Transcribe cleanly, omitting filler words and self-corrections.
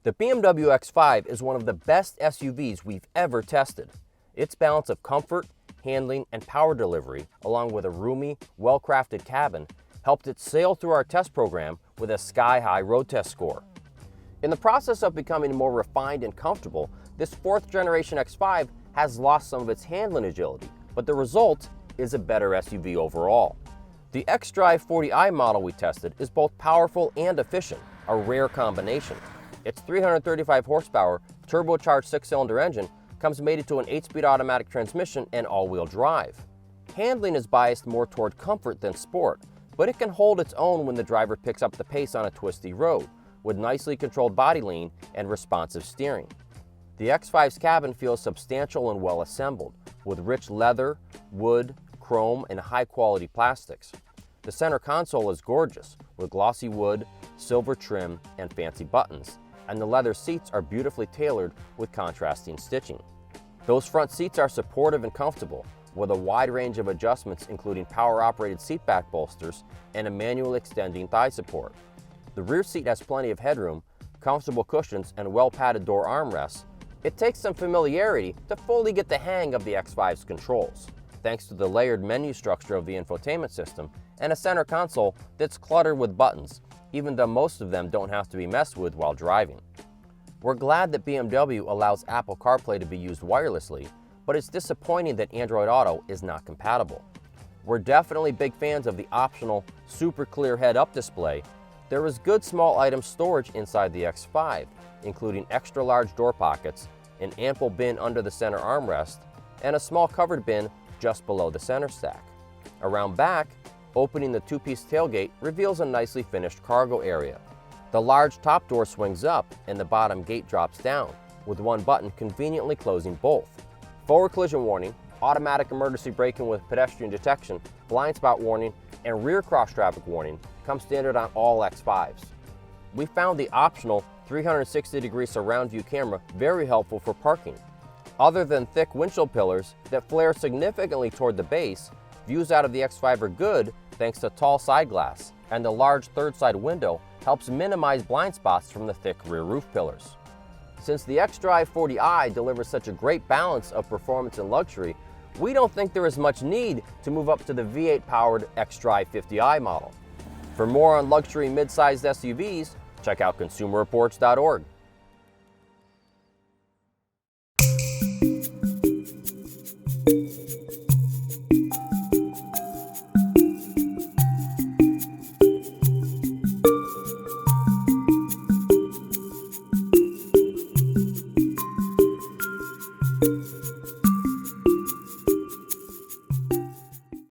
The BMW X5 is one of the best SUVs we've ever tested. Its balance of comfort, handling, and power delivery, along with a roomy, well-crafted cabin, helped it sail through our test program with a sky-high road test score. In the process of becoming more refined and comfortable, this 4th generation X5 has lost some of its handling agility, but the result is a better SUV overall. The xDrive 40i model we tested is both powerful and efficient, a rare combination. Its 335 horsepower, turbocharged 6-cylinder engine comes mated to an 8-speed automatic transmission and all-wheel drive. Handling is biased more toward comfort than sport, but it can hold its own when the driver picks up the pace on a twisty road, with nicely controlled body lean and responsive steering. The X5's cabin feels substantial and well assembled, with rich leather, wood, chrome, and high-quality plastics. The center console is gorgeous, with glossy wood, silver trim, and fancy buttons, and the leather seats are beautifully tailored with contrasting stitching. Those front seats are supportive and comfortable, with a wide range of adjustments including power-operated seat back bolsters and a manual extending thigh support. The rear seat has plenty of headroom, comfortable cushions, and well-padded door armrests. It takes some familiarity to fully get the hang of the X5's controls, thanks to the layered menu structure of the infotainment system and a center console that's cluttered with buttons, even though most of them don't have to be messed with while driving. We're glad that BMW allows Apple CarPlay to be used wirelessly, but it's disappointing that Android Auto is not compatible. We're definitely big fans of the optional super clear head-up display. There is good small item storage inside the X5, including extra large door pockets, an ample bin under the center armrest, and a small covered bin just below the center stack. Around back, opening the 2-piece tailgate reveals a nicely finished cargo area. The large top door swings up and the bottom gate drops down, with one button conveniently closing both. Forward collision warning, automatic emergency braking with pedestrian detection, blind spot warning, and rear cross traffic warning come standard on all X5s. We found the optional 360-degree surround view camera very helpful for parking. Other than thick windshield pillars that flare significantly toward the base, views out of the X5 are good thanks to tall side glass, and the large third side window helps minimize blind spots from the thick rear roof pillars. Since the xDrive 40i delivers such a great balance of performance and luxury, we don't think there is much need to move up to the V8-powered xDrive 50i model. For more on luxury mid-sized SUVs, check out consumerreports.org.